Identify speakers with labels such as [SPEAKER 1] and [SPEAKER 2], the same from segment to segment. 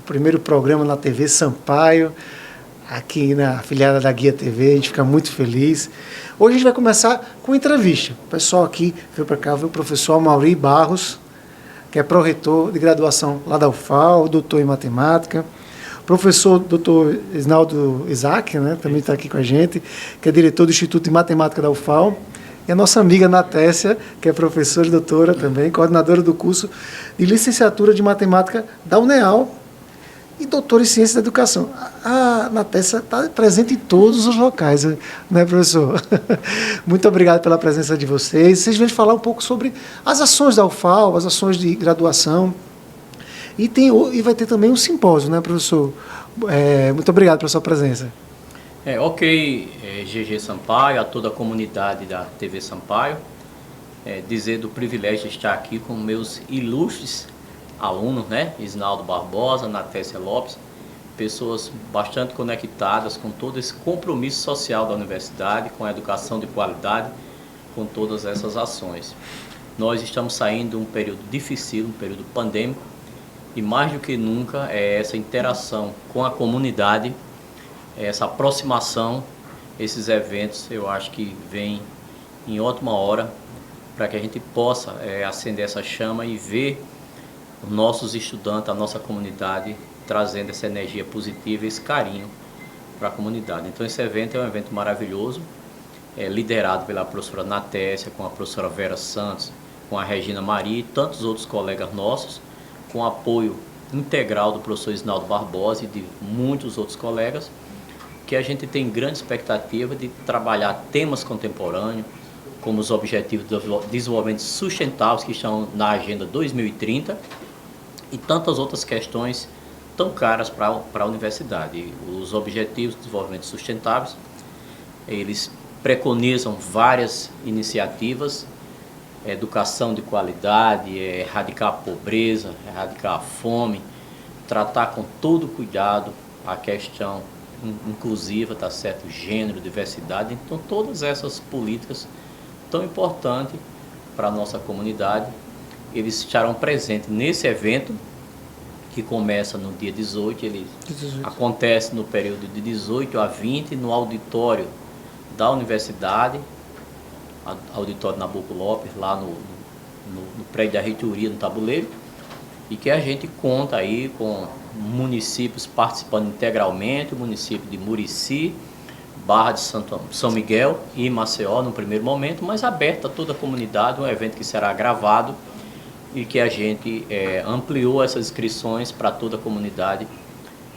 [SPEAKER 1] primeiro programa na TV Sampaio, aqui na afiliada da Guia TV, a gente fica muito feliz. Hoje a gente vai começar com entrevista. O pessoal aqui veio para cá, veio o professor Amaury Barros, que é pró-reitor de graduação lá da UFAL, doutor em matemática. O professor doutor Isnaldo Isaac, né, também está aqui com a gente, que é diretor do Instituto de Matemática da UFAL. E a nossa amiga Natécia, que é professora e doutora também, coordenadora do curso de licenciatura de matemática da UNEAL e doutora em ciências da educação. A Natécia está presente em todos os locais, né, professor? Muito obrigado pela presença de vocês. Vocês vêm falar um pouco sobre as ações da UFAL, as ações de graduação. E vai ter também um simpósio, né, professor? Muito obrigado pela sua presença.
[SPEAKER 2] GG Sampaio, a toda a comunidade da TV Sampaio, dizer do privilégio de estar aqui com meus ilustres alunos, né? Isnaldo Barbosa, Natécia Lopes, pessoas bastante conectadas com todo esse compromisso social da universidade, com a educação de qualidade, com todas essas ações. Nós estamos saindo de um período difícil, um período pandêmico, e mais do que nunca essa interação com a comunidade, essa aproximação, esses eventos, eu acho que vem em ótima hora para que a gente possa acender essa chama e ver os nossos estudantes, a nossa comunidade, trazendo essa energia positiva e esse carinho para a comunidade. Então esse evento é um evento maravilhoso, liderado pela professora Natécia, com a professora Vera Santos, com a Regina Maria e tantos outros colegas nossos, com apoio integral do professor Isnaldo Barbosa e de muitos outros colegas, que a gente tem grande expectativa de trabalhar temas contemporâneos, como os Objetivos de Desenvolvimento Sustentáveis, que estão na Agenda 2030, e tantas outras questões tão caras para a universidade. Os Objetivos de Desenvolvimento Sustentáveis, eles preconizam várias iniciativas, educação de qualidade, erradicar a pobreza, erradicar a fome, tratar com todo cuidado a questão inclusiva, tá certo, gênero, diversidade. Então todas essas políticas tão importantes para a nossa comunidade, eles estarão presentes nesse evento que começa no dia 18, ele acontece no período de 18 a 20 no auditório da universidade, auditório Nabuco Lopes, lá no prédio da reitoria, no Tabuleiro, e que a gente conta aí com municípios participando integralmente, o município de Murici, Barra de São Miguel e Maceió no primeiro momento, mas aberto a toda a comunidade, um evento que será gravado e que a gente ampliou essas inscrições para toda a comunidade.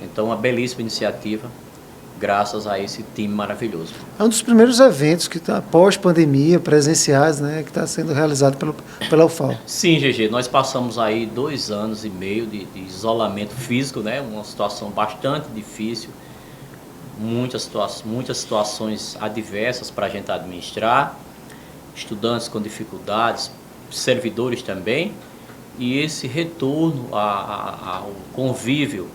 [SPEAKER 2] Então, uma belíssima iniciativa, graças a esse time maravilhoso.
[SPEAKER 1] É um dos primeiros eventos que está pós-pandemia, presenciais, né, que está sendo realizado pela UFAL.
[SPEAKER 2] Sim, GG, nós passamos aí 2 anos e meio de isolamento físico, né, uma situação bastante difícil, muitas situações adversas para a gente administrar, estudantes com dificuldades, servidores também, e esse retorno ao convívio,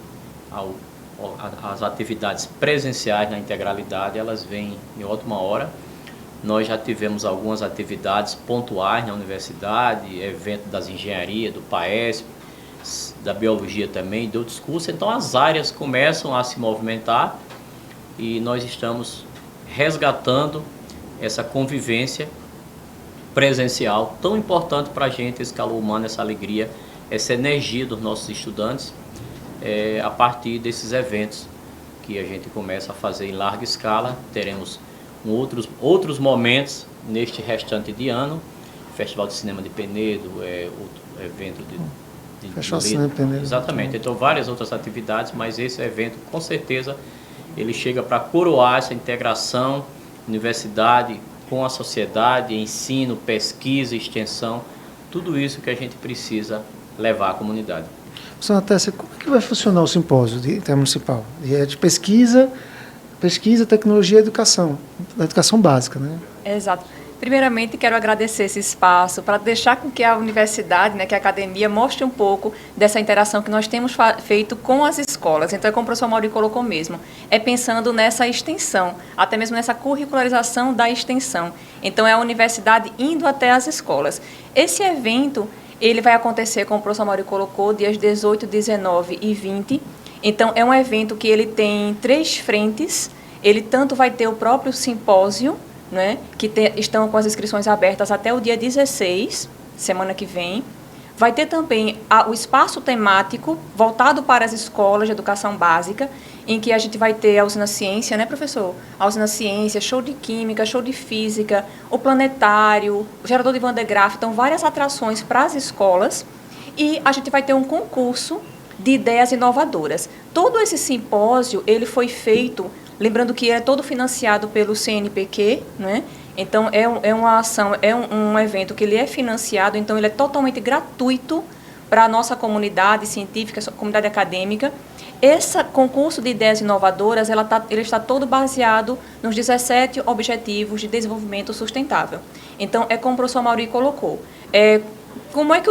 [SPEAKER 2] as atividades presenciais na integralidade, elas vêm em ótima hora. Nós já tivemos algumas atividades pontuais na universidade, evento das engenharias, do PAESP, da biologia também, de outros cursos. Então as áreas começam a se movimentar e nós estamos resgatando essa convivência presencial tão importante para a gente, esse calor humano, essa alegria, essa energia dos nossos estudantes, a partir desses eventos que a gente começa a fazer em larga escala. Teremos outros momentos neste restante de ano, Festival de Cinema de Penedo, outro evento de
[SPEAKER 1] Festival de Cinema de Penedo.
[SPEAKER 2] Exatamente, então várias outras atividades, mas esse evento com certeza ele chega para coroar essa integração, universidade com a sociedade, ensino, pesquisa, extensão, tudo isso que a gente precisa levar à comunidade.
[SPEAKER 1] Professor Natécia, como é que vai funcionar o simpósio intermunicipal? É de pesquisa, tecnologia e educação, da educação básica, né?
[SPEAKER 3] Exato. Primeiramente, quero agradecer esse espaço para deixar com que a universidade, né, que a academia, mostre um pouco dessa interação que nós temos feito com as escolas. Então, como o professor Amaury colocou mesmo, pensando nessa extensão, até mesmo nessa curricularização da extensão. Então, é a universidade indo até as escolas. Esse evento, ele vai acontecer, como o professor Amaury colocou, dias 18, 19 e 20, Então, é um evento que ele tem 3 frentes. Ele tanto vai ter o próprio simpósio, né, que estão com as inscrições abertas até o dia 16, semana que vem. Vai ter também o espaço temático voltado para as escolas de educação básica, em que a gente vai ter a usina ciência, né, professor? A usina ciência, show de química, show de física, o planetário, o gerador de Van de Graaff, então várias atrações para as escolas. E a gente vai ter um concurso de ideias inovadoras. Todo esse simpósio, ele foi feito, lembrando que é todo financiado pelo CNPq, né? Então, é uma ação, um evento que ele é financiado, então ele é totalmente gratuito para a nossa comunidade científica, comunidade acadêmica. Esse concurso de ideias inovadoras, ele está todo baseado nos 17 Objetivos de Desenvolvimento Sustentável. Então, é como o professor Mauri colocou, como é que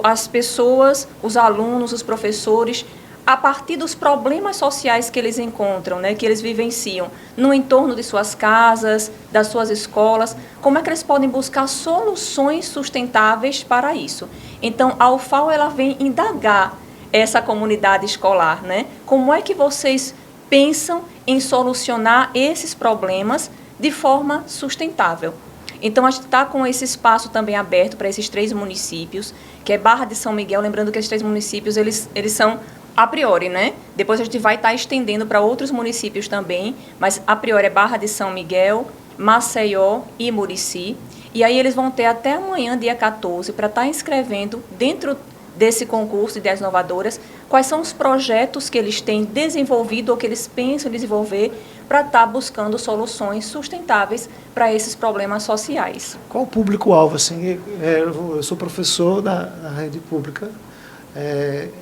[SPEAKER 3] as pessoas, os alunos, os professores, a partir dos problemas sociais que eles encontram, né, que eles vivenciam no entorno de suas casas, das suas escolas, como é que eles podem buscar soluções sustentáveis para isso? Então, a UFAL, ela vem indagar essa comunidade escolar, né? Como é que vocês pensam em solucionar esses problemas de forma sustentável? Então, a gente está com esse espaço também aberto para esses 3 municípios, que é Barra de São Miguel, lembrando que esses 3 municípios, eles são a priori, né? Depois a gente vai estar estendendo para outros municípios também, mas a priori é Barra de São Miguel, Maceió e Murici. E aí eles vão ter até amanhã, dia 14, para estar inscrevendo dentro desse concurso de ideias inovadoras, quais são os projetos que eles têm desenvolvido ou que eles pensam em desenvolver para estar buscando soluções sustentáveis para esses problemas sociais.
[SPEAKER 1] Qual o público-alvo? Assim, eu sou professor da rede pública,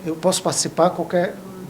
[SPEAKER 1] eu posso participar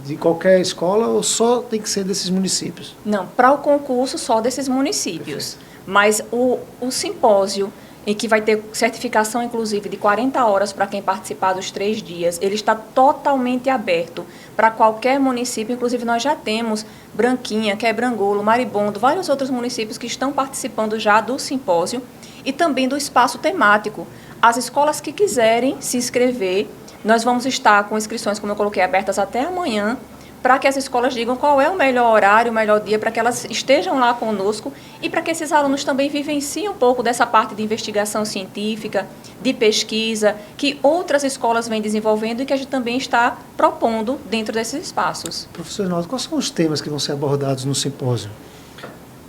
[SPEAKER 1] de qualquer escola ou só tem que ser desses municípios?
[SPEAKER 3] Não, para o concurso só desses municípios. Perfeito. Mas o simpósio, em que vai ter certificação, inclusive, de 40 horas para quem participar dos 3 dias, ele está totalmente aberto para qualquer município. Inclusive, nós já temos Branquinha, Quebrangulo, Maribondo, vários outros municípios que estão participando já do simpósio e também do espaço temático. As escolas que quiserem se inscrever, nós vamos estar com inscrições, como eu coloquei, abertas até amanhã, para que as escolas digam qual é o melhor horário, o melhor dia, para que elas estejam lá conosco e para que esses alunos também vivenciem um pouco dessa parte de investigação científica, de pesquisa, que outras escolas vêm desenvolvendo e que a gente também está propondo dentro desses espaços.
[SPEAKER 1] Professor Reinaldo, quais são os temas que vão ser abordados no simpósio?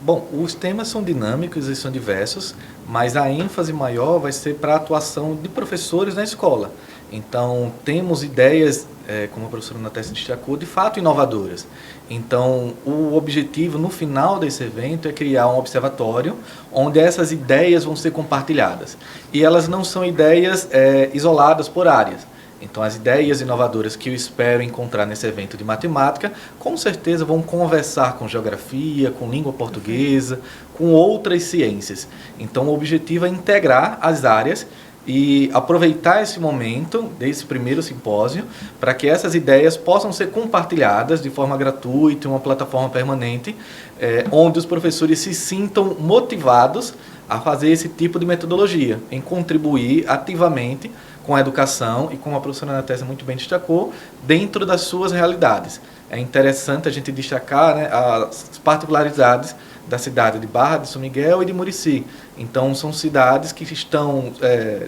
[SPEAKER 4] Bom, os temas são dinâmicos e são diversos, mas a ênfase maior vai ser para a atuação de professores na escola. Então, temos ideias, como a professora Natécia destacou, de fato inovadoras. Então, o objetivo no final desse evento é criar um observatório onde essas ideias vão ser compartilhadas. E elas não são ideias isoladas por áreas. Então, as ideias inovadoras que eu espero encontrar nesse evento de matemática, com certeza vão conversar com geografia, com língua portuguesa, com outras ciências. Então, o objetivo é integrar as áreas e aproveitar esse momento, desse primeiro simpósio, para que essas ideias possam ser compartilhadas de forma gratuita, em uma plataforma permanente, onde os professores se sintam motivados a fazer esse tipo de metodologia, em contribuir ativamente com a educação e, como a professora Natécia muito bem destacou, dentro das suas realidades. É interessante a gente destacar, né, as particularidades da cidade de Barra de São Miguel e de Murici. Então, são cidades que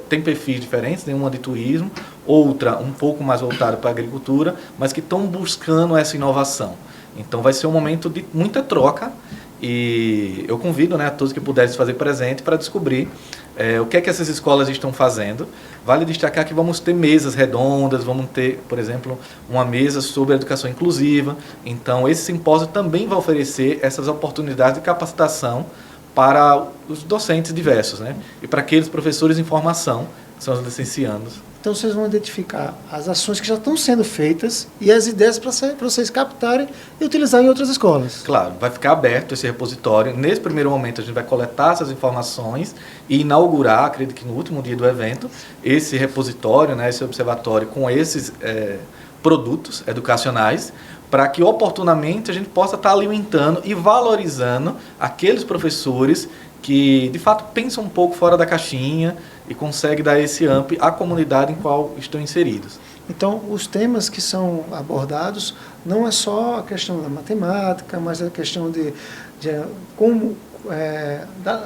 [SPEAKER 4] têm perfis diferentes, né? Uma de turismo, outra um pouco mais voltada para a agricultura, mas que estão buscando essa inovação. Então, vai ser um momento de muita troca e eu convido, né, a todos que puderem se fazer presente para descobrir o que é que essas escolas estão fazendo. Vale destacar que vamos ter mesas redondas, vamos ter, por exemplo, uma mesa sobre a educação inclusiva. Então, esse simpósio também vai oferecer essas oportunidades de capacitação para os docentes diversos, né? E para aqueles professores em formação, que são os licenciandos.
[SPEAKER 1] Então, vocês vão identificar as ações que já estão sendo feitas e as ideias para vocês captarem e utilizar em outras escolas.
[SPEAKER 4] Claro, vai ficar aberto esse repositório. Nesse primeiro momento, a gente vai coletar essas informações e inaugurar, acredito que no último dia do evento, esse repositório, né, esse observatório com esses produtos educacionais, para que oportunamente a gente possa estar alimentando e valorizando aqueles professores que, de fato, pensam um pouco fora da caixinha e conseguem dar esse up à comunidade em qual estão inseridos.
[SPEAKER 1] Então, os temas que são abordados não é só a questão da matemática, mas a questão de como,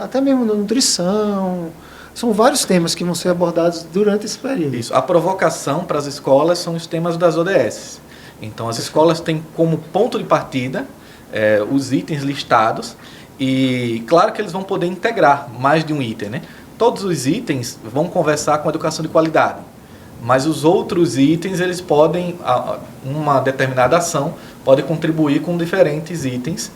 [SPEAKER 1] até mesmo da nutrição. São vários temas que vão ser abordados durante esse período.
[SPEAKER 4] Isso. A provocação para as escolas são os temas das ODS. Então, as escolas têm como ponto de partida os itens listados e, claro que eles vão poder integrar mais de um item, né? Todos os itens vão conversar com a educação de qualidade, mas os outros itens, eles podem, uma determinada ação, pode contribuir com diferentes itens,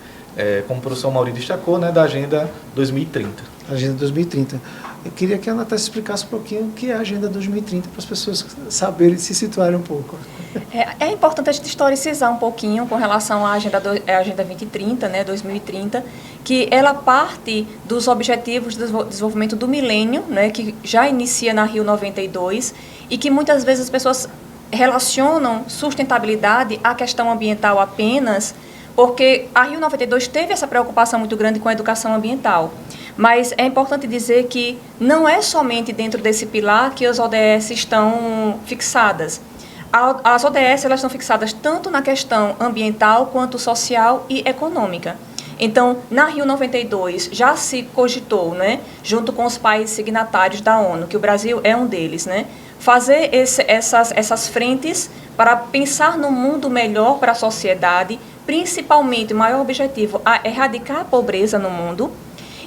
[SPEAKER 4] como o professor Mauri destacou, né, da Agenda 2030.
[SPEAKER 1] Agenda 2030. Eu queria que a Natácia explicasse um pouquinho o que é a Agenda 2030, para as pessoas saberem, se situarem um pouco.
[SPEAKER 3] É importante a gente historicizar um pouquinho com relação à Agenda 2030, né, 2030, que ela parte dos Objetivos de Desenvolvimento do Milênio, né, que já inicia na Rio 92, e que muitas vezes as pessoas relacionam sustentabilidade à questão ambiental apenas, porque a Rio 92 teve essa preocupação muito grande com a educação ambiental. Mas é importante dizer que não é somente dentro desse pilar que as ODS estão fixadas. As ODS elas estão fixadas tanto na questão ambiental quanto social e econômica. Então, na Rio 92 já se cogitou, né, junto com os países signatários da ONU, que o Brasil é um deles, né, fazer essas frentes para pensar no mundo melhor para a sociedade, principalmente o maior objetivo é erradicar a pobreza no mundo.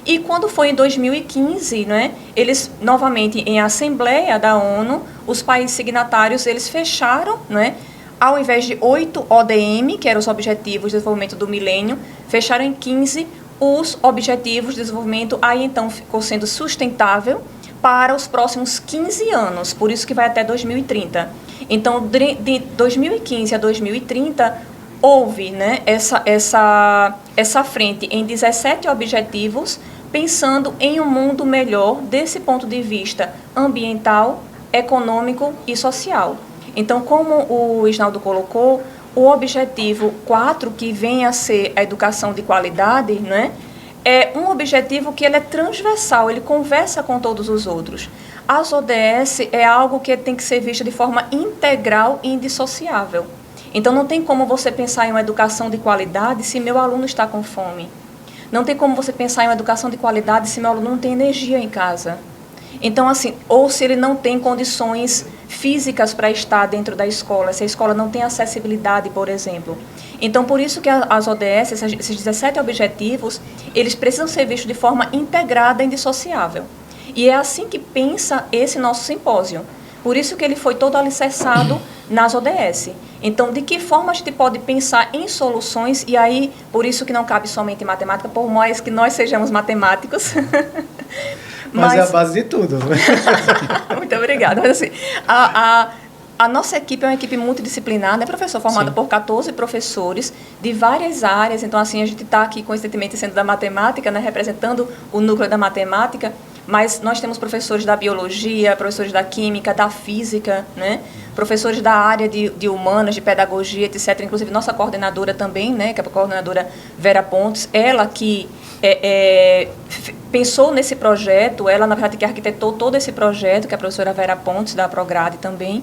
[SPEAKER 3] E quando foi em 2015, né, eles, novamente, em assembleia da ONU, os países signatários, eles fecharam, né, ao invés de 8 ODM, que eram os Objetivos de Desenvolvimento do Milênio, fecharam em 15 os Objetivos de Desenvolvimento, aí então ficou sendo sustentável para os próximos 15 anos, por isso que vai até 2030. Então, de 2015 a 2030, houve, né, essa frente em 17 objetivos, pensando em um mundo melhor desse ponto de vista ambiental, econômico e social. Então, como o Isnaldo colocou, o objetivo 4, que vem a ser a educação de qualidade, né, é um objetivo que ele é transversal, ele conversa com todos os outros. As ODS é algo que tem que ser visto de forma integral e indissociável. Então, não tem como você pensar em uma educação de qualidade se meu aluno está com fome. Não tem como você pensar em uma educação de qualidade se meu aluno não tem energia em casa. Então, assim, ou se ele não tem condições físicas para estar dentro da escola, se a escola não tem acessibilidade, por exemplo. Então, por isso que as ODS, esses 17 objetivos, eles precisam ser vistos de forma integrada e indissociável. E é assim que pensa esse nosso simpósio. Por isso que ele foi todo alicerçado nas ODS. Então, de que forma a gente pode pensar em soluções, e aí, por isso que não cabe somente em matemática, por mais que nós sejamos matemáticos.
[SPEAKER 1] Mas é a base de tudo.
[SPEAKER 3] Muito obrigada. Mas, assim, a nossa equipe é uma equipe multidisciplinar, né, professor? Formada Sim. por 14 professores de várias áreas. Então, assim, a gente está aqui, coincidentemente, sendo da matemática, né, representando o núcleo da matemática, mas nós temos professores da biologia, professores da química, da física, né, professores da área de humanas, de pedagogia, etc. Inclusive, nossa coordenadora também, né, que é a coordenadora Vera Pontes, ela que pensou nesse projeto, ela, na verdade, que arquitetou todo esse projeto, que é a professora Vera Pontes, da Prograde também.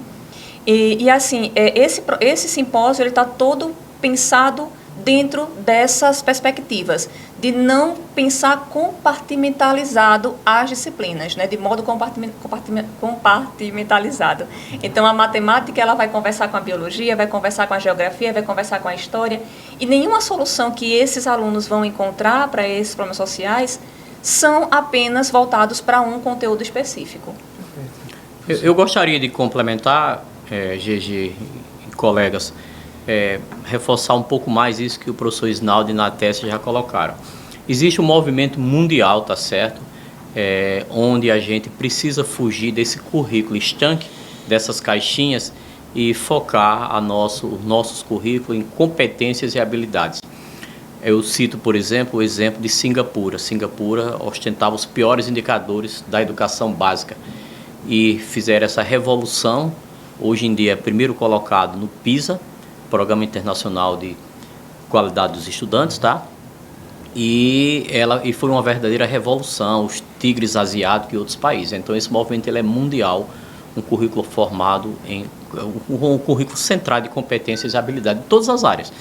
[SPEAKER 3] E assim, esse simpósio está todo pensado dentro dessas perspectivas, de não pensar compartimentalizado as disciplinas, né, de modo compartimentalizado. Então, a matemática ela vai conversar com a biologia, vai conversar com a geografia, vai conversar com a história, e nenhuma solução que esses alunos vão encontrar para esses problemas sociais são apenas voltados para um conteúdo específico.
[SPEAKER 2] Eu gostaria de complementar, GG e colegas, reforçar um pouco mais isso que o professor Isnaldo e Natécia já colocaram. Existe um movimento mundial, tá certo? Onde a gente precisa fugir desse currículo estanque, dessas caixinhas, e focar os nossos currículos em competências e habilidades. Eu cito, por exemplo, o exemplo de Singapura. Singapura ostentava os piores indicadores da educação básica e fizeram essa revolução. Hoje em dia é primeiro colocado no PISA, Programa Internacional de Qualidade dos Estudantes, tá? E foi uma verdadeira revolução, os tigres asiáticos e outros países. Então esse movimento ele é mundial, um currículo formado em um currículo centrado de competências e habilidades de todas as áreas.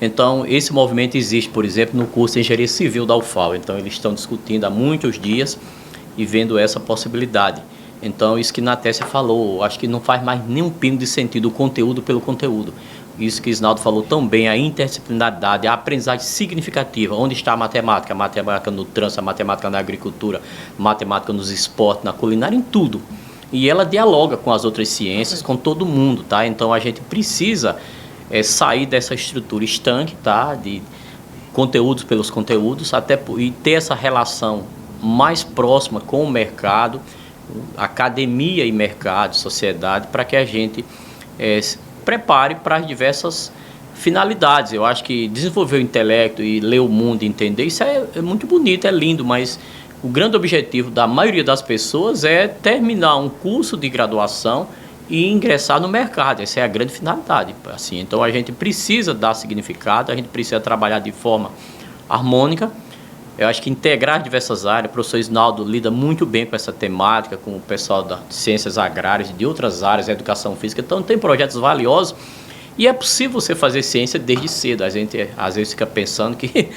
[SPEAKER 2] Então, esse movimento existe, por exemplo, no curso de Engenharia Civil da UFAL. Então, eles estão discutindo há muitos dias e vendo essa possibilidade. Então, isso que Natécia falou, acho que não faz mais nenhum pingo de sentido o conteúdo pelo conteúdo. Isso que Isnaldo falou tão bem, a interdisciplinaridade, a aprendizagem significativa. Onde está a matemática? A matemática no trânsito, a matemática na agricultura, a matemática nos esportes, na culinária, em tudo. E ela dialoga com as outras ciências, com todo mundo, tá? Então, a gente precisa sair dessa estrutura estanque, tá? De conteúdos pelos conteúdos, e ter essa relação mais próxima com o mercado, academia e mercado, sociedade, para que a gente prepare para as diversas finalidades. Eu acho que desenvolver o intelecto e ler o mundo e entender, isso é muito bonito, é lindo, mas o grande objetivo da maioria das pessoas é terminar um curso de graduação e ingressar no mercado. Essa é a grande finalidade. Assim, então a gente precisa dar significado, a gente precisa trabalhar de forma harmônica. Eu acho que integrar diversas áreas, o professor Isnaldo lida muito bem com essa temática, com o pessoal das ciências agrárias e de outras áreas, educação física. Então tem projetos valiosos e é possível você fazer ciência desde cedo. A gente às vezes fica pensando que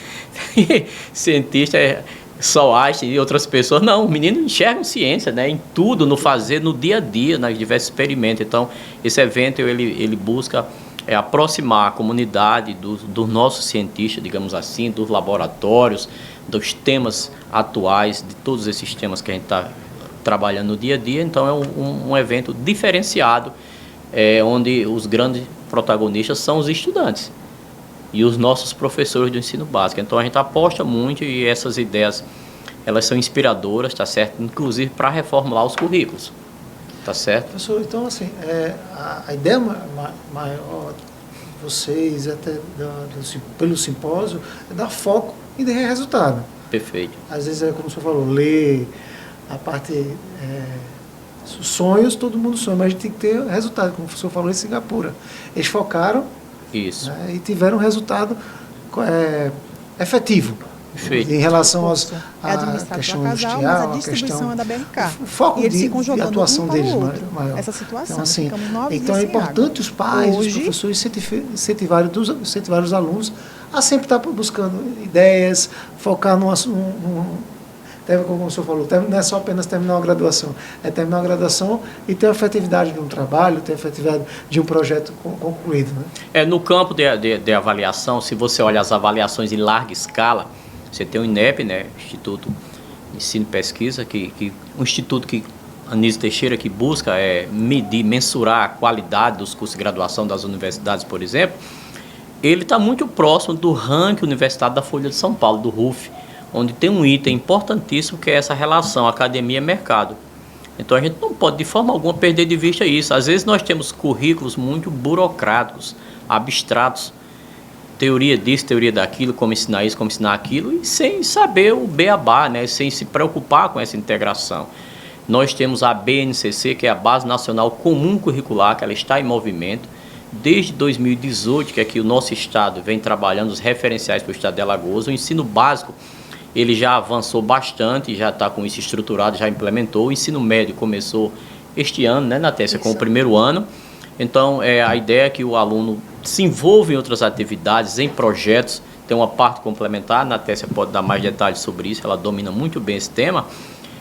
[SPEAKER 2] cientista é só Einstein e outras pessoas. Não, os meninos enxergam ciência, né, em tudo, no fazer, no dia a dia, nas diversos experimentos. Então esse evento ele busca aproximar a comunidade dos nossos cientistas, digamos assim, dos laboratórios, dos temas atuais, de todos esses temas que a gente está trabalhando no dia a dia. Então é um evento diferenciado, onde os grandes protagonistas são os estudantes e os nossos professores do ensino básico. Então a gente aposta muito e essas ideias, elas são inspiradoras, tá certo? Inclusive para reformular os currículos, tá certo?
[SPEAKER 1] Professor, então assim, a ideia maior de vocês, até pelo simpósio, é dar foco e dar resultado.
[SPEAKER 2] Perfeito.
[SPEAKER 1] Às vezes, como o senhor falou, ler a parte... sonhos, todo mundo sonha, mas a gente tem que ter resultado, como o professor falou em Singapura. Eles focaram.
[SPEAKER 2] Isso.
[SPEAKER 1] Né, e tiveram um resultado efetivo.
[SPEAKER 2] Perfeito.
[SPEAKER 1] Em relação
[SPEAKER 5] à questão industrial, mas a distribuição é da BRK.
[SPEAKER 1] O foco
[SPEAKER 5] e eles
[SPEAKER 1] de atuação deles maior.
[SPEAKER 5] Essa situação.
[SPEAKER 1] Então, assim,
[SPEAKER 5] ficamos
[SPEAKER 1] então é importante os pais, os professores incentivarem os alunos a sempre estar buscando ideias, focar num como o senhor falou, não é só apenas terminar uma graduação, é terminar uma graduação e ter a efetividade de um trabalho, ter a efetividade de um projeto concluído. Né?
[SPEAKER 2] No campo de avaliação, se você olha as avaliações em larga escala, você tem o INEP, né, Instituto de Ensino e Pesquisa, um instituto que Anísio Teixeira que busca medir, mensurar a qualidade dos cursos de graduação das universidades, por exemplo. Ele está muito próximo do ranking universitário da Folha de São Paulo, do RUF, onde tem um item importantíssimo que é essa relação academia-mercado. Então a gente não pode de forma alguma perder de vista isso. Às vezes nós temos currículos muito burocráticos, abstratos, teoria disso, teoria daquilo, como ensinar isso, como ensinar aquilo, e sem saber o beabá, né? Sem se preocupar com essa integração. Nós temos a BNCC, que é a Base Nacional Comum Curricular, que ela está em movimento. Desde 2018, que aqui o nosso estado vem trabalhando os referenciais para o estado de Alagoas, o ensino básico ele já avançou bastante, já está com isso estruturado, já implementou. O ensino médio começou este ano, né, Natécia, com o primeiro ano. Então, a ideia é que o aluno se envolva em outras atividades, em projetos. Tem uma parte complementar, a Natécia pode dar mais detalhes sobre isso, ela domina muito bem esse tema.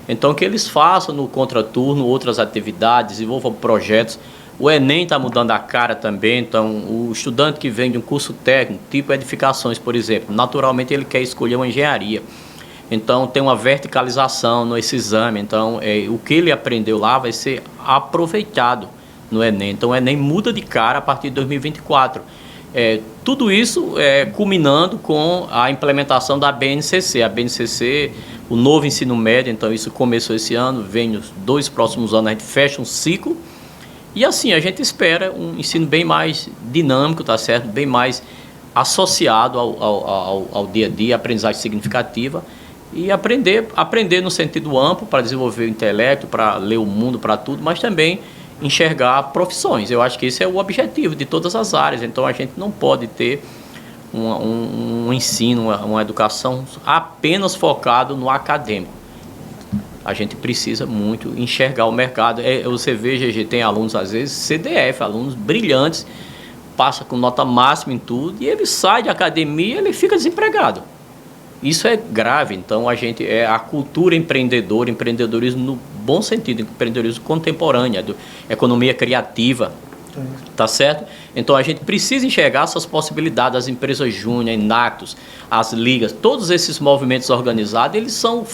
[SPEAKER 2] Então, que eles façam no contraturno outras atividades, desenvolvam projetos. O Enem está mudando a cara também, então o estudante que vem de um curso técnico, tipo edificações, por exemplo, naturalmente ele quer escolher uma engenharia. Então tem uma verticalização nesse exame, então o que ele aprendeu lá vai ser aproveitado no Enem. Então o Enem muda de cara a partir de 2024. Tudo isso culminando com a implementação da BNCC. A BNCC, o novo ensino médio, então isso começou esse ano, vem nos 2 próximos anos, a gente fecha um ciclo. E assim, a gente espera um ensino bem mais dinâmico, tá certo? Bem mais associado ao dia a dia, aprendizagem significativa. E aprender no sentido amplo para desenvolver o intelecto, para ler o mundo, para tudo, mas também enxergar profissões. Eu acho que esse é o objetivo de todas as áreas. Então a gente não pode ter um ensino, uma educação apenas focado no acadêmico. a gente precisa muito enxergar o mercado. Você vê, GG, tem alunos, às vezes, CDF, alunos brilhantes, passa com nota máxima em tudo, e ele sai de academia e ele fica desempregado. Isso é grave. Então, a cultura empreendedora, empreendedorismo no bom sentido, empreendedorismo contemporâneo, economia criativa, tá certo? Então, a gente precisa enxergar essas possibilidades, as empresas júnior, Inactus, as ligas, todos esses movimentos organizados, eles são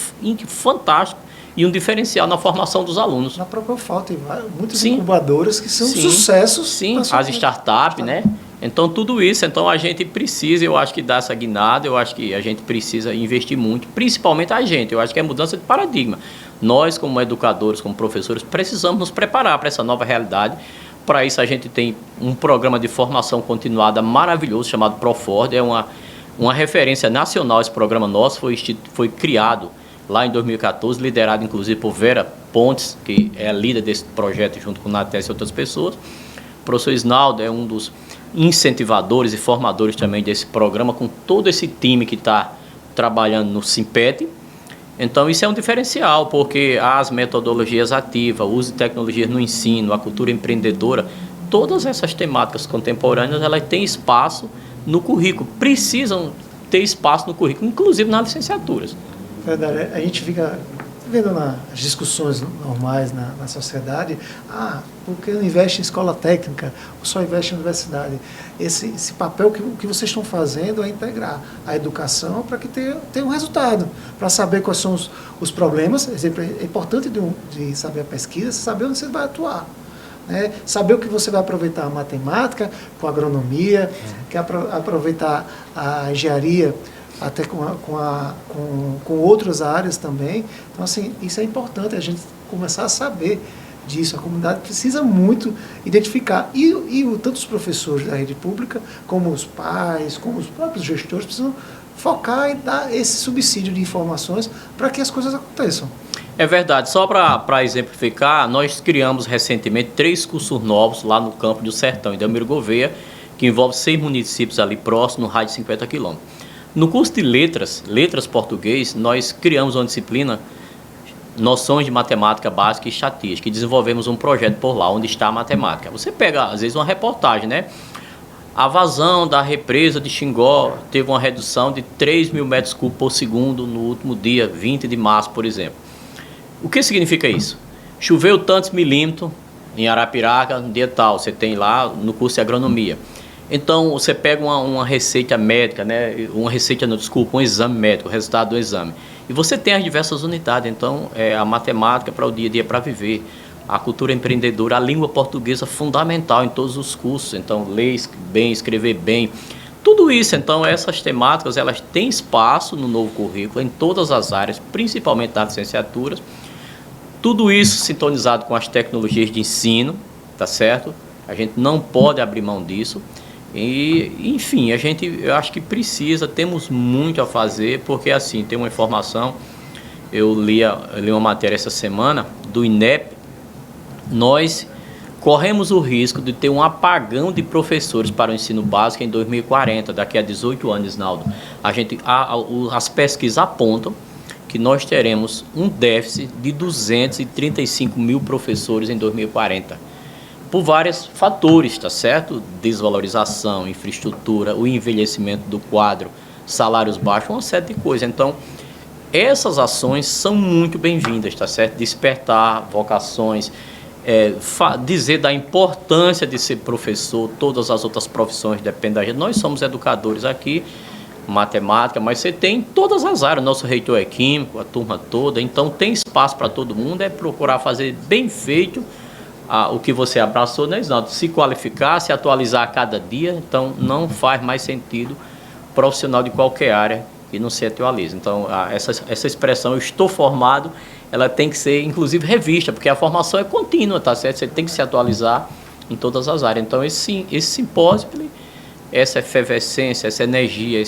[SPEAKER 2] fantásticos e um diferencial na formação dos alunos.
[SPEAKER 1] Na própria UFAL tem muitas incubadoras que são sucessos.
[SPEAKER 2] Sim, as startups, né? Então, tudo isso, então a gente precisa, eu acho que dar essa guinada, eu acho que a gente precisa investir muito, principalmente a gente, eu acho que é mudança de paradigma. Nós, como educadores, como professores, precisamos nos preparar para essa nova realidade. Para isso, a gente tem um programa de formação continuada maravilhoso, chamado Proford, é uma referência nacional esse programa nosso, foi criado lá em 2014, liderado inclusive por Vera Pontes, que é a líder desse projeto junto com o Nates e outras pessoas. O professor Isnaldo é um dos incentivadores e formadores também desse programa, com todo esse time que está trabalhando no Simpet. Então, isso é um diferencial, porque as metodologias ativas, o uso de tecnologias no ensino, a cultura empreendedora, todas essas temáticas contemporâneas, elas têm espaço no currículo, precisam ter espaço no currículo, inclusive nas licenciaturas.
[SPEAKER 1] Verdade, a gente fica vendo nas discussões normais na sociedade, porque não investe em escola técnica, ou só investe em universidade. Esse papel que vocês estão fazendo é integrar a educação para que tenha um resultado, para saber quais são os problemas. É importante de saber a pesquisa, saber onde você vai atuar. Né? Saber o que você vai aproveitar a matemática, com a agronomia, que aproveitar a engenharia, até com outras áreas também. Então, assim, isso é importante, a gente começar a saber disso. A comunidade precisa muito identificar. E tanto os professores da rede pública, como os pais, como os próprios gestores, precisam focar e dar esse subsídio de informações para que as coisas aconteçam.
[SPEAKER 2] É verdade. Só para exemplificar, nós criamos recentemente 3 cursos novos lá no campo do Sertão, em Delmiro Gouveia, que envolve 6 municípios ali próximos, no raio de 50 quilômetros. No curso de letras português, nós criamos uma disciplina, noções de matemática básica e estatística, e desenvolvemos um projeto por lá, onde está a matemática. Você pega, às vezes, uma reportagem, né? A vazão da represa de Xingó teve uma redução de 3.000 metros cúbicos por segundo no último dia, 20 de março, por exemplo. O que significa isso? Choveu tantos milímetros em Arapiraca, no dia tal, você tem lá no curso de agronomia. Então, você pega uma receita médica, né? Um exame médico, o resultado do exame. E você tem as diversas unidades. Então, a matemática para o dia a dia, para viver. A cultura empreendedora, a língua portuguesa fundamental em todos os cursos. Então, ler bem, escrever bem. Tudo isso, então, essas temáticas, elas têm espaço no novo currículo, em todas as áreas, principalmente nas licenciaturas. Tudo isso sintonizado com as tecnologias de ensino, tá certo? A gente não pode abrir mão disso. E, enfim, eu acho que temos muito a fazer, porque assim, tem uma informação, eu li uma matéria essa semana do INEP, nós corremos o risco de ter um apagão de professores para o ensino básico em 2040, daqui a 18 anos, Naldo. As pesquisas apontam que nós teremos um déficit de 235 mil professores em 2040. Por vários fatores, tá certo? Desvalorização, infraestrutura, o envelhecimento do quadro, salários baixos, uma série de coisas. Então, essas ações são muito bem-vindas, tá certo? Despertar vocações, dizer da importância de ser professor, todas as outras profissões dependem da gente. Nós somos educadores aqui, matemática, mas você tem todas as áreas, nosso reitor é químico, a turma toda, então tem espaço para todo mundo, é procurar fazer bem feito o que você abraçou, né, Isnaldo? Se qualificar, se atualizar a cada dia, então não faz mais sentido profissional de qualquer área que não se atualiza. Então, essa expressão, eu estou formado, ela tem que ser, inclusive, revista, porque a formação é contínua, tá certo? Você tem que se atualizar em todas as áreas. Então, esse simpósio, essa efervescência, essa energia,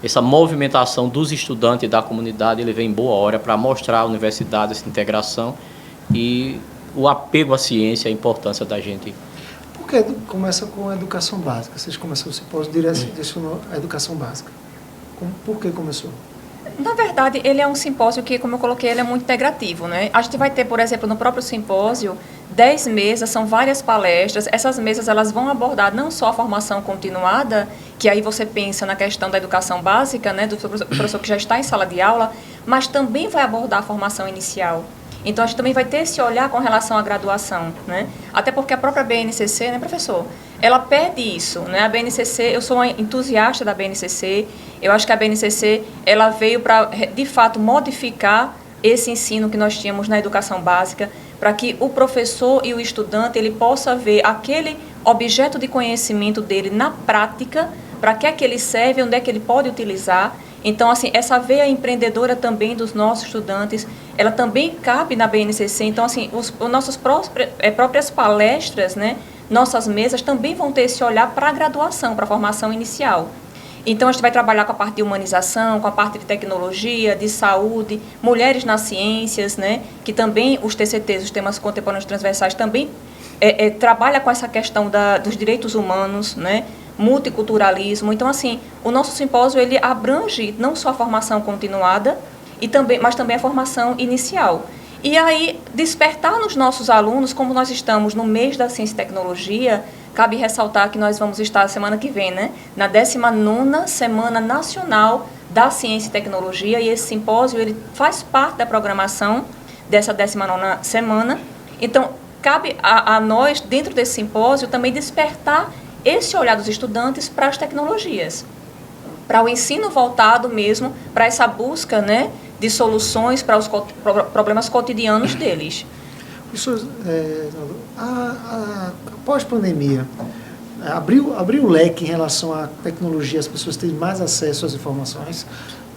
[SPEAKER 2] essa movimentação dos estudantes e da comunidade, ele vem em boa hora para mostrar à universidade essa integração e o apego à ciência, a importância da gente.
[SPEAKER 1] Por que começa com a educação básica? Vocês começaram o simpósio direcionou a educação básica. Por que começou?
[SPEAKER 3] Na verdade, ele é um simpósio que, como eu coloquei, ele é muito integrativo, né? A gente vai ter, por exemplo, no próprio simpósio, 10 mesas, são várias palestras. Essas mesas, elas vão abordar não só a formação continuada, que aí você pensa na questão da educação básica, né, do professor que já está em sala de aula, mas também vai abordar a formação inicial. Então, a gente também vai ter esse olhar com relação à graduação, né? Até porque a própria BNCC, né, professor, ela pede isso, né? A BNCC, eu sou uma entusiasta da BNCC, eu acho que a BNCC, ela veio para, de fato, modificar esse ensino que nós tínhamos na educação básica, para que o professor e o estudante, ele possa ver aquele objeto de conhecimento dele na prática, para que é que ele serve, onde é que ele pode utilizar. Então, assim, essa veia empreendedora também dos nossos estudantes, ela também cabe na BNCC. Então, assim, os nossas próprias palestras, né, nossas mesas também vão ter esse olhar para a graduação, para a formação inicial. Então, a gente vai trabalhar com a parte de humanização, com a parte de tecnologia, de saúde, mulheres nas ciências, né, que também os TCTs, os temas contemporâneos transversais, também trabalha com essa questão dos direitos humanos, né, multiculturalismo. Então, assim, o nosso simpósio, ele abrange não só a formação continuada, mas também a formação inicial. E aí, despertar nos nossos alunos, como nós estamos no mês da ciência e tecnologia, cabe ressaltar que nós vamos estar semana que vem, né, na 19ª Semana Nacional da Ciência e Tecnologia, e esse simpósio, ele faz parte da programação dessa 19ª semana. Então, cabe a nós, dentro desse simpósio, também despertar esse olhar dos estudantes para as tecnologias, para o ensino voltado mesmo, para essa busca, né, de soluções para os problemas cotidianos deles.
[SPEAKER 1] Professor, após a pandemia, abriu o leque em relação à tecnologia, as pessoas têm mais acesso às informações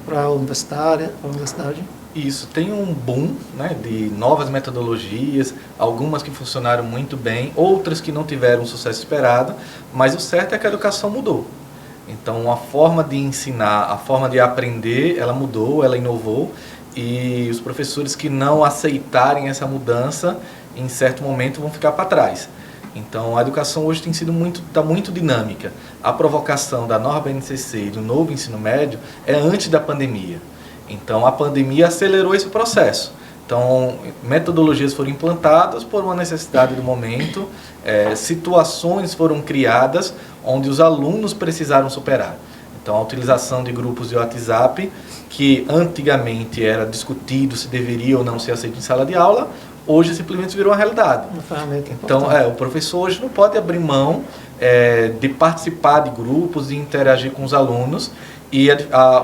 [SPEAKER 1] para a universidade?
[SPEAKER 4] Isso, tem um boom, né, de novas metodologias, algumas que funcionaram muito bem, outras que não tiveram o sucesso esperado, mas o certo é que a educação mudou. Então, a forma de ensinar, a forma de aprender, ela mudou, ela inovou, e os professores que não aceitarem essa mudança, em certo momento, vão ficar para trás. Então, a educação hoje tem sido está muito dinâmica. A provocação da nova BNCC e do novo ensino médio é antes da pandemia. Então, a pandemia acelerou esse processo. Então, metodologias foram implantadas por uma necessidade do momento, situações foram criadas onde os alunos precisaram superar. Então, a utilização de grupos de WhatsApp, que antigamente era discutido se deveria ou não ser aceito em sala de aula, hoje simplesmente virou uma realidade.
[SPEAKER 1] Uma ferramenta importante.
[SPEAKER 4] Então, o professor hoje não pode abrir mão de participar de grupos e interagir com os alunos. E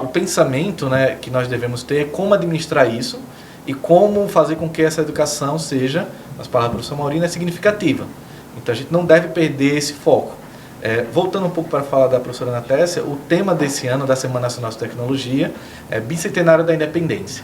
[SPEAKER 4] o pensamento, né, que nós devemos ter é como administrar isso e como fazer com que essa educação seja, nas palavras do professor Maurino, significativa. Então, a gente não deve perder esse foco. Voltando um pouco para a fala da professora Ana Tessia, o tema desse ano, da Semana Nacional de Tecnologia, é Bicentenário da Independência.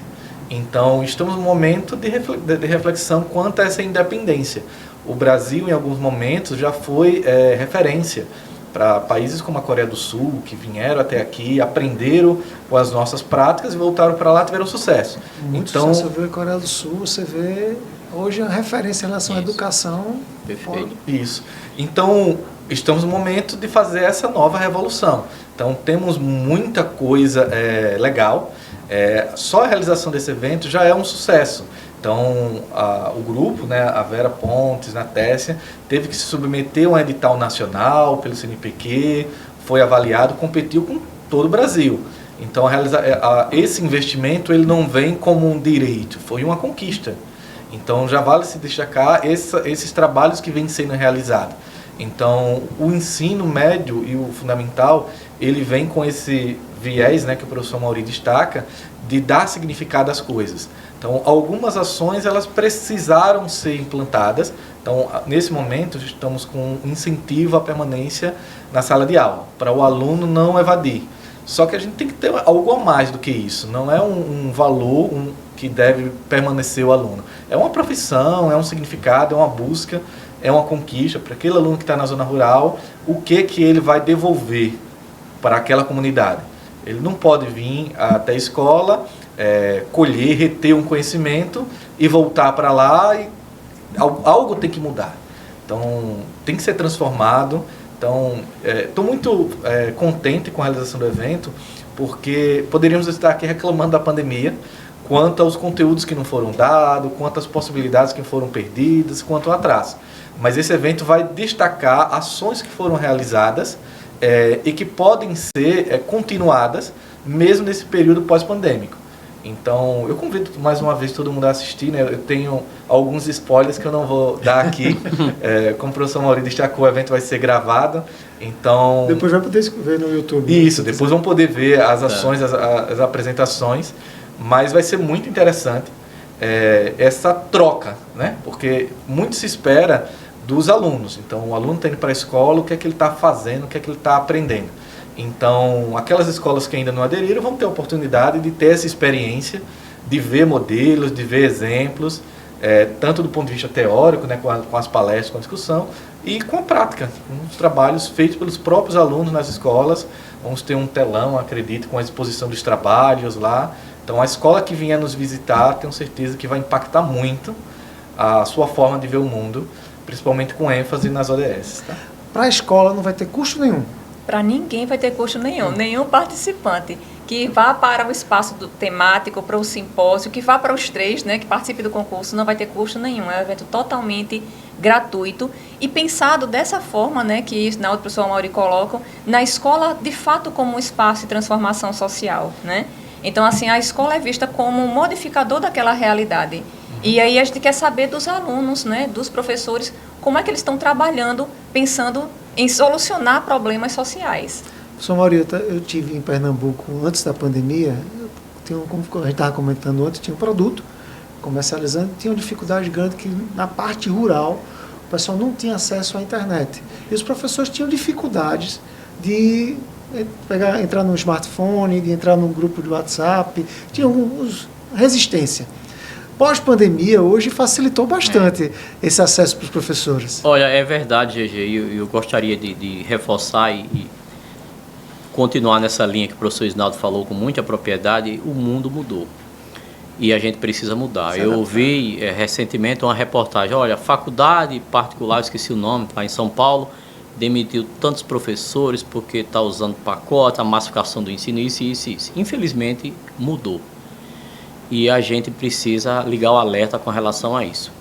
[SPEAKER 4] Então, estamos num momento de reflexão quanto a essa independência. O Brasil, em alguns momentos, já foi referência para países como a Coreia do Sul, que vieram até aqui, aprenderam com as nossas práticas e voltaram para lá e tiveram sucesso.
[SPEAKER 1] Muito
[SPEAKER 4] então,
[SPEAKER 1] sucesso. Você vê a Coreia do Sul, você vê hoje a referência em relação à educação.
[SPEAKER 2] Perfeito.
[SPEAKER 4] Isso. Então, estamos no momento de fazer essa nova revolução. Então, temos muita coisa legal. Só a realização desse evento já é um sucesso. Então, o grupo, né, a Vera Pontes, na Tessia, teve que se submeter a um edital nacional pelo CNPq, foi avaliado, competiu com todo o Brasil. Então, esse investimento ele não vem como um direito, foi uma conquista. Então, já vale se destacar esses trabalhos que vêm sendo realizados. Então, o ensino médio e o fundamental, ele vem com esse viés, né, que o professor Mauri destaca, de dar significado às coisas. Então, algumas ações elas precisaram ser implantadas. Então, nesse momento, estamos com um incentivo à permanência na sala de aula, para o aluno não evadir. Só que a gente tem que ter algo a mais do que isso. Não é um valor que deve permanecer o aluno. É uma profissão, é um significado, é uma busca, é uma conquista para aquele aluno que está na zona rural, o que ele vai devolver para aquela comunidade. Ele não pode vir até a escola, colher, reter um conhecimento e voltar para lá e algo tem que mudar. Então, tem que ser transformado. Então, estou muito contente com a realização do evento, porque poderíamos estar aqui reclamando da pandemia, quanto aos conteúdos que não foram dados, quanto às possibilidades que foram perdidas, quanto ao atraso. Mas esse evento vai destacar ações que foram realizadas e que podem ser continuadas mesmo nesse período pós-pandêmico. Então, eu convido mais uma vez todo mundo a assistir, né? Eu tenho alguns spoilers que eu não vou dar aqui. Como o professor Mauri destacou, o evento vai ser gravado. Então,
[SPEAKER 1] depois vai poder ver no YouTube.
[SPEAKER 4] Isso, depois vão poder ver as ações, as apresentações. Mas vai ser muito interessante essa troca, né? Porque muito se espera dos alunos. Então, o aluno está indo para a escola, o que é que ele está fazendo, o que é que ele está aprendendo. Então, aquelas escolas que ainda não aderiram vão ter a oportunidade de ter essa experiência, de ver modelos, de ver exemplos, tanto do ponto de vista teórico, né, com as palestras, com a discussão, e com a prática, com os trabalhos feitos pelos próprios alunos nas escolas. Vamos ter um telão, acredito, com a exposição dos trabalhos lá. Então, a escola que vier nos visitar, tenho certeza que vai impactar muito a sua forma de ver o mundo, principalmente com ênfase nas ODS. Tá?
[SPEAKER 1] Para a escola não vai ter custo nenhum?
[SPEAKER 3] Para ninguém vai ter custo nenhum participante que vá para o espaço temático, para o simpósio, que vá para os 3, né, que participe do concurso, não vai ter custo nenhum. É um evento totalmente gratuito e pensado dessa forma, né, que na outra professor Mauri coloca, na escola de fato como um espaço de transformação social, né? Então, assim, a escola é vista como um modificador daquela realidade. E aí a gente quer saber dos alunos, né, dos professores, como é que eles estão trabalhando, pensando em solucionar problemas sociais.
[SPEAKER 1] Professor Mauri, eu tive em Pernambuco antes da pandemia, como a gente estava comentando antes, tinha um produto comercializando, tinha uma dificuldade grande que na parte rural o pessoal não tinha acesso à internet. E os professores tinham dificuldades de entrar no smartphone, de entrar num grupo de WhatsApp, tinham resistência. Pós-pandemia, hoje facilitou bastante esse acesso para os professores.
[SPEAKER 2] Olha, é verdade, GG, eu gostaria de reforçar e continuar nessa linha que o professor Isnaldo falou com muita propriedade. O mundo mudou e a gente precisa mudar. Eu vi recentemente uma reportagem, olha, faculdade particular, esqueci o nome, lá em São Paulo, demitiu tantos professores porque está usando pacote, a massificação do ensino, isso. Infelizmente, mudou. E a gente precisa ligar o alerta com relação a isso.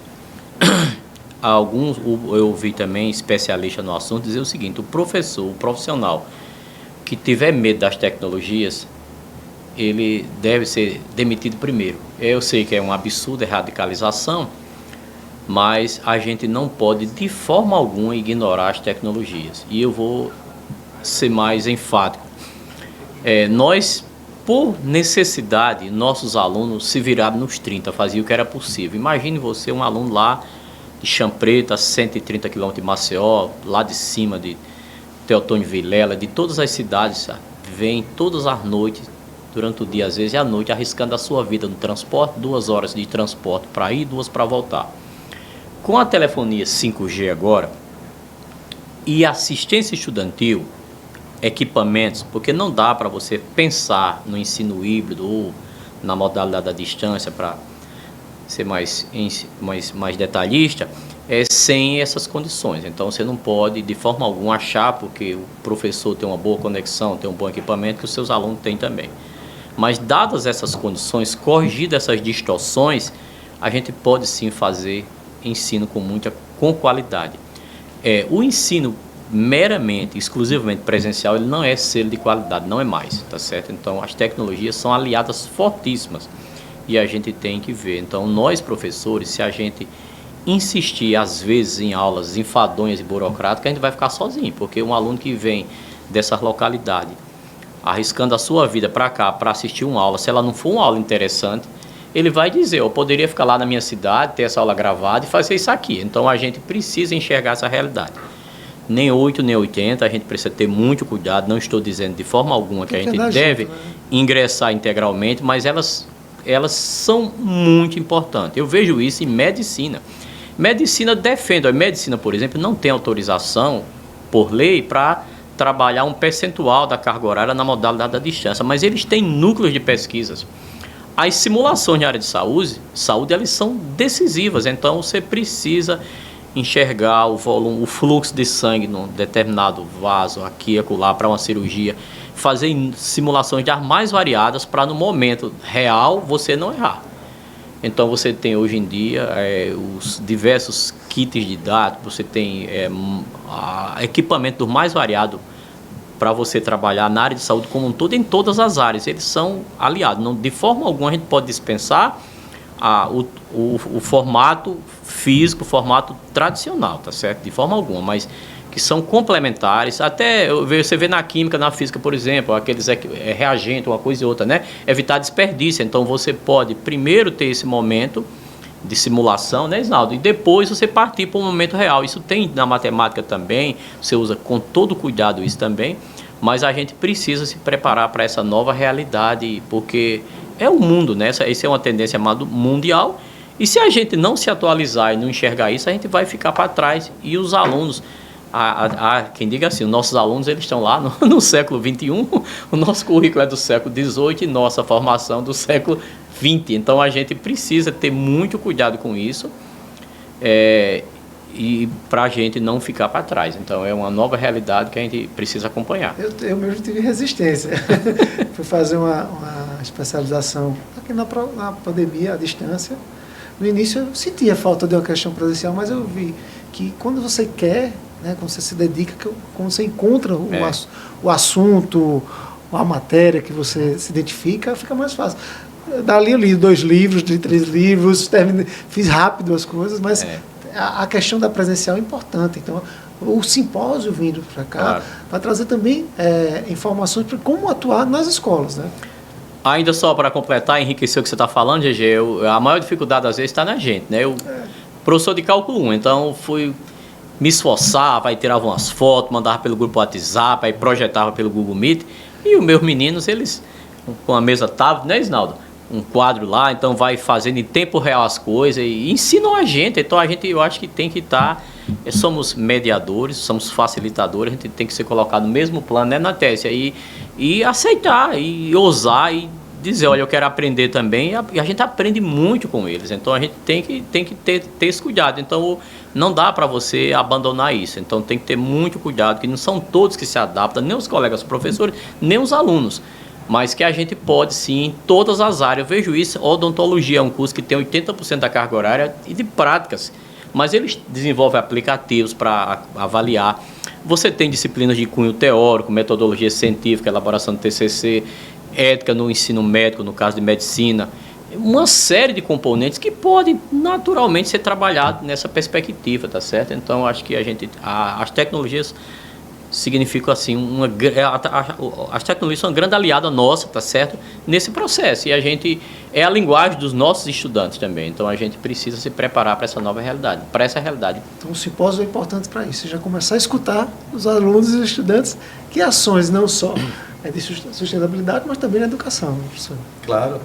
[SPEAKER 2] Eu ouvi também especialistas no assunto dizer o seguinte: o professor, o profissional que tiver medo das tecnologias, ele deve ser demitido primeiro. Eu sei que é um absurdo, é radicalização, mas a gente não pode de forma alguma ignorar as tecnologias. E eu vou ser mais enfático. Nós, por necessidade, nossos alunos se viraram nos 30, faziam o que era possível. Imagine você, um aluno lá de Champreta, 130 km de Maceió, lá de cima de Teotônio Vilela, de todas as cidades, vem todas as noites, durante o dia às vezes, e à noite, arriscando a sua vida no transporte, 2 horas de transporte para ir, 2 para voltar. Com a telefonia 5G agora, e assistência estudantil, equipamentos, porque não dá para você pensar no ensino híbrido ou na modalidade da distância, para ser mais detalhista, sem essas condições. Então você não pode de forma alguma achar, porque o professor tem uma boa conexão, tem um bom equipamento, que os seus alunos têm também. Mas dadas essas condições, corrigidas essas distorções, a gente pode sim fazer ensino com qualidade. O ensino meramente, exclusivamente presencial, ele não é selo de qualidade, não é mais, tá certo? Então as tecnologias são aliadas fortíssimas e a gente tem que ver. Então nós professores, se a gente insistir às vezes em aulas enfadonhas e burocráticas, a gente vai ficar sozinho, porque um aluno que vem dessa localidade arriscando a sua vida para cá, para assistir uma aula, se ela não for uma aula interessante, ele vai dizer: eu poderia ficar lá na minha cidade, ter essa aula gravada e fazer isso aqui. Então a gente precisa enxergar essa realidade. Nem 8, nem 80, a gente precisa ter muito cuidado. Não estou dizendo de forma alguma que a gente deve ingressar integralmente, mas elas são muito importantes. Eu vejo isso em medicina. Medicina defende. A medicina, por exemplo, não tem autorização por lei para trabalhar um percentual da carga horária na modalidade da distância, mas eles têm núcleos de pesquisas. As simulações na área de saúde, elas são decisivas, então você precisa enxergar o volume, o fluxo de sangue num determinado vaso, aqui e acolá, para uma cirurgia. fazer simulações das mais variadas para no momento real você não errar. Então você tem hoje em dia os diversos kits de dados, você tem equipamento do mais variado para você trabalhar na área de saúde como um todo, em todas as áreas. Eles são aliados. Não, de forma alguma a gente pode dispensar o formato físico, o formato tradicional, tá certo? De forma alguma, mas que são complementares. Até você vê na química, na física, por exemplo, aqueles reagentes, uma coisa e outra, né? Evitar desperdício. Então você pode primeiro ter esse momento de simulação, né, Isnaldo? E depois você partir para o momento real. Isso tem na matemática também, você usa com todo cuidado isso também, mas a gente precisa se preparar para essa nova realidade, porque é o mundo, né? Essa é uma tendência chamada mundial, e se a gente não se atualizar e não enxergar isso, a gente vai ficar para trás. E os alunos, quem diga assim, os nossos alunos, eles estão lá no século XXI, o nosso currículo é do século XVIII e nossa formação do século XX. Então a gente precisa ter muito cuidado com isso, e para a gente não ficar para trás. Então é uma nova realidade que a gente precisa acompanhar.
[SPEAKER 1] Eu mesmo tive resistência. Fui fazer uma especialização aqui na pandemia, à distância. No início eu sentia falta de uma questão presencial, mas eu vi que quando você quer, né, quando você se dedica, quando você encontra o assunto, a matéria que você se identifica, fica mais fácil. Dali eu li 2 livros, li 3 livros, fiz rápido as coisas, mas a questão da presencial é importante. Então, o simpósio vindo para cá vai trazer também informações para como atuar nas escolas, né?
[SPEAKER 2] Ainda só para completar, enriquecer o que você está falando, GG, a maior dificuldade às vezes está na gente, né? Eu, professor de cálculo 1, então fui me esforçava, aí tirava umas fotos, mandava pelo grupo WhatsApp, aí projetava pelo Google Meet, e os meus meninos, eles, com a mesa tablet, né, Isnaldo? Um quadro lá, então vai fazendo em tempo real as coisas e ensinam a gente. Então a gente, eu acho que tem que estar, somos mediadores, somos facilitadores, a gente tem que ser colocado no mesmo plano, né, na tese, e aceitar, e ousar, e dizer, olha, eu quero aprender também, e a gente aprende muito com eles. Então a gente tem que ter esse cuidado. Então não dá para você abandonar isso. Então tem que ter muito cuidado, que não são todos que se adaptam, nem os colegas professores, nem os alunos, mas que a gente pode sim, em todas as áreas. Eu vejo isso, odontologia é um curso que tem 80% da carga horária e de práticas, mas eles desenvolvem aplicativos para avaliar. Você tem disciplinas de cunho teórico, metodologia científica, elaboração de TCC, ética no ensino médico, no caso de medicina, uma série de componentes que podem naturalmente ser trabalhados nessa perspectiva, tá certo? Então, acho que as tecnologias significa assim, as tecnologias são uma grande aliada nossa, tá certo? Nesse processo, e a gente é a linguagem dos nossos estudantes também, então a gente precisa se preparar para essa nova realidade, para essa realidade.
[SPEAKER 1] Então o simpósio é importante para isso, já começar a escutar os alunos e os estudantes que ações não só de sustentabilidade, mas também na educação, professor.
[SPEAKER 4] Claro,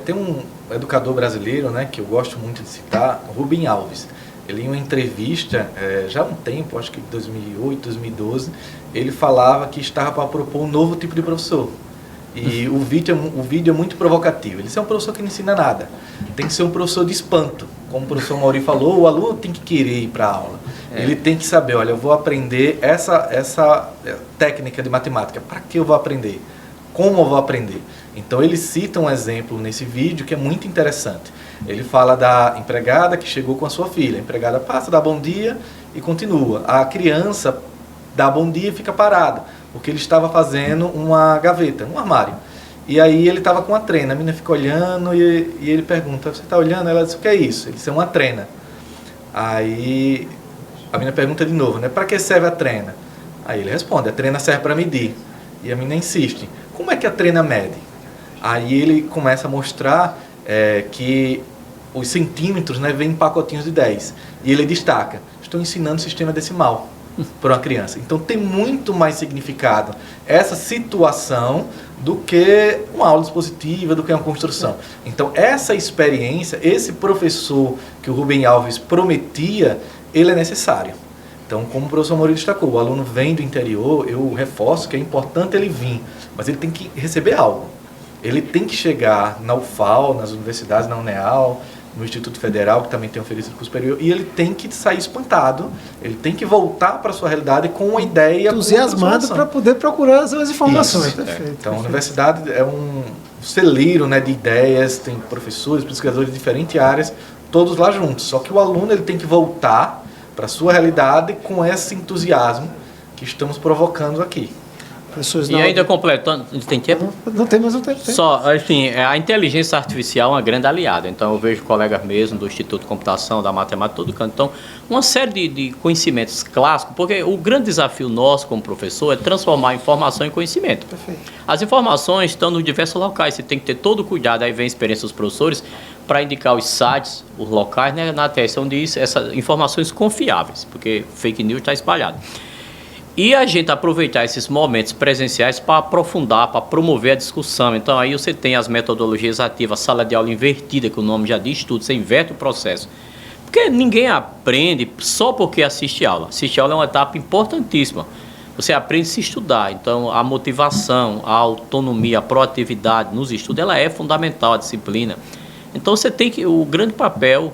[SPEAKER 4] tem um educador brasileiro, né, que eu gosto muito de citar, Rubem Alves. Ele, em uma entrevista, já há um tempo, acho que 2008, 2012, ele falava que estava para propor um novo tipo de professor. E o vídeo é muito provocativo. Ele é um professor que não ensina nada. Tem que ser um professor de espanto. Como o professor Mauri falou, o aluno tem que querer ir para a aula. Ele tem que saber, olha, eu vou aprender essa técnica de matemática. Para que eu vou aprender? Como eu vou aprender? Então ele cita um exemplo nesse vídeo que é muito interessante. Ele fala da empregada que chegou com a sua filha. A empregada passa, dá bom dia e continua. A criança dá bom dia e fica parada, porque ele estava fazendo uma gaveta, um armário. E aí ele estava com a trena. A menina fica olhando e ele pergunta, você está olhando? Ela diz, o que é isso? Ele disse, é uma trena. Aí a menina pergunta de novo, né? Para que serve a trena? Aí ele responde, a trena serve para medir. E a menina insiste, como é que a trena mede? Aí ele começa a mostrar que os centímetros, né, vêm em pacotinhos de 10. E ele destaca, estou ensinando sistema decimal para uma criança. Então tem muito mais significado essa situação do que uma aula expositiva, do que uma construção. Então essa experiência, esse professor que o Rubem Alves prometia, ele é necessário. Então, como o professor Mauri destacou, o aluno vem do interior, eu reforço que é importante ele vir, mas ele tem que receber algo. Ele tem que chegar na UFAL, nas universidades, na UNEAL, no Instituto Federal, que também tem oferecido curso superior, e ele tem que sair espantado, ele tem que voltar para a sua realidade com uma ideia...
[SPEAKER 1] entusiasmado para poder procurar as informações.
[SPEAKER 4] Isso,
[SPEAKER 1] perfeito,
[SPEAKER 4] Então,
[SPEAKER 1] perfeito.
[SPEAKER 4] a universidade é um celeiro, né, de ideias, tem professores, pesquisadores de diferentes áreas, todos lá juntos. Só que o aluno ele tem que voltar para a sua realidade com esse entusiasmo que estamos provocando aqui.
[SPEAKER 2] E ainda completando, tem tempo?
[SPEAKER 1] Não tem, mas não tem.
[SPEAKER 2] Só, assim, a inteligência artificial é uma grande aliada. Então, eu vejo colegas mesmo do Instituto de Computação, da Matemática, todo canto. Então, uma série de conhecimentos clássicos, porque o grande desafio nosso como professor é transformar a informação em conhecimento.
[SPEAKER 1] Perfeito.
[SPEAKER 2] As informações estão nos diversos locais, você tem que ter todo o cuidado, aí vem a experiência dos professores, para indicar os sites, os locais, né, na testa, onde essas informações confiáveis, porque fake news está espalhado. E a gente aproveitar esses momentos presenciais para aprofundar, para promover a discussão. Então, aí você tem as metodologias ativas, sala de aula invertida, que o nome já diz tudo, você inverte o processo. Porque ninguém aprende só porque assiste aula. Assistir aula é uma etapa importantíssima. Você aprende a se estudar. Então, a motivação, a autonomia, a proatividade nos estudos, ela é fundamental, a disciplina. Então, você tem que... O grande papel...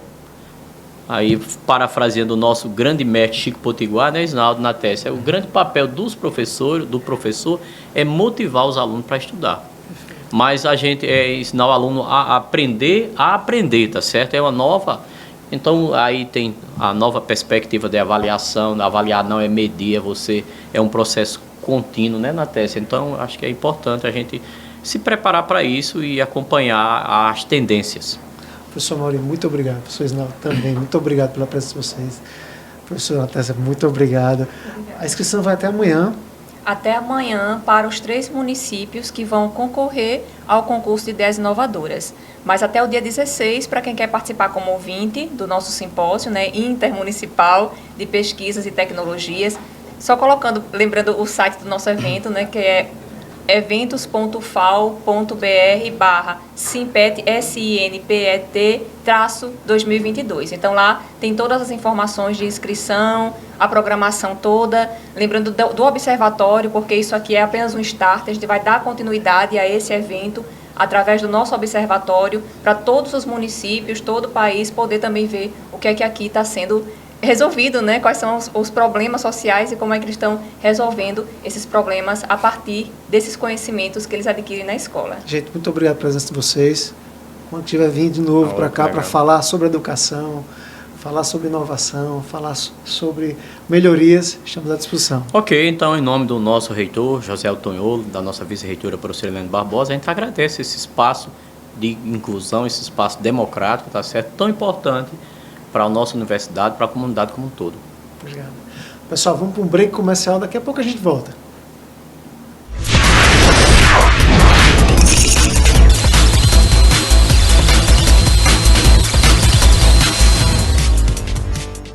[SPEAKER 2] Aí, parafraseando o nosso grande mestre Chico Potiguar, né, Isnaldo, na tese, o grande papel dos professores, do professor, é motivar os alunos para estudar. Mas a gente ensinar o aluno a aprender, tá certo? É uma nova... Então, aí tem a nova perspectiva de avaliação. Avaliar não é medir, é um processo contínuo, né, na tese. Então, acho que é importante a gente se preparar para isso e acompanhar as tendências.
[SPEAKER 1] Professor Mauri, muito obrigado. Professor Isnaldo também, muito obrigado pela presença de vocês. Professor Natécia, muito obrigado. A inscrição vai até amanhã.
[SPEAKER 3] Até amanhã para os 3 municípios que vão concorrer ao concurso de ideias inovadoras. Mas até o dia 16, para quem quer participar como ouvinte do nosso simpósio, né, intermunicipal de pesquisas e tecnologias, só lembrando o site do nosso evento, né, que é eventos.fal.br/Simpet, SINPET-2022. Então, lá tem todas as informações de inscrição, a programação toda. Lembrando do observatório, porque isso aqui é apenas um start, a gente vai dar continuidade a esse evento através do nosso observatório, para todos os municípios, todo o país, poder também ver o que é que aqui está sendo resolvido, né? Quais são os problemas sociais e como é que eles estão resolvendo esses problemas a partir desses conhecimentos que eles adquirem na escola.
[SPEAKER 1] Gente, muito obrigado pela presença de vocês. Quando tiver vindo de novo para cá para falar sobre educação, falar sobre inovação, falar sobre melhorias, estamos à disposição.
[SPEAKER 2] Ok, então em nome do nosso reitor, José Altonholo, da nossa vice-reitora, professora Helena Barbosa, a gente agradece esse espaço de inclusão, esse espaço democrático, tá certo? Tão importante para a nossa universidade, para a comunidade como um todo.
[SPEAKER 1] Obrigado. Pessoal, vamos para um break comercial, daqui a pouco a gente volta.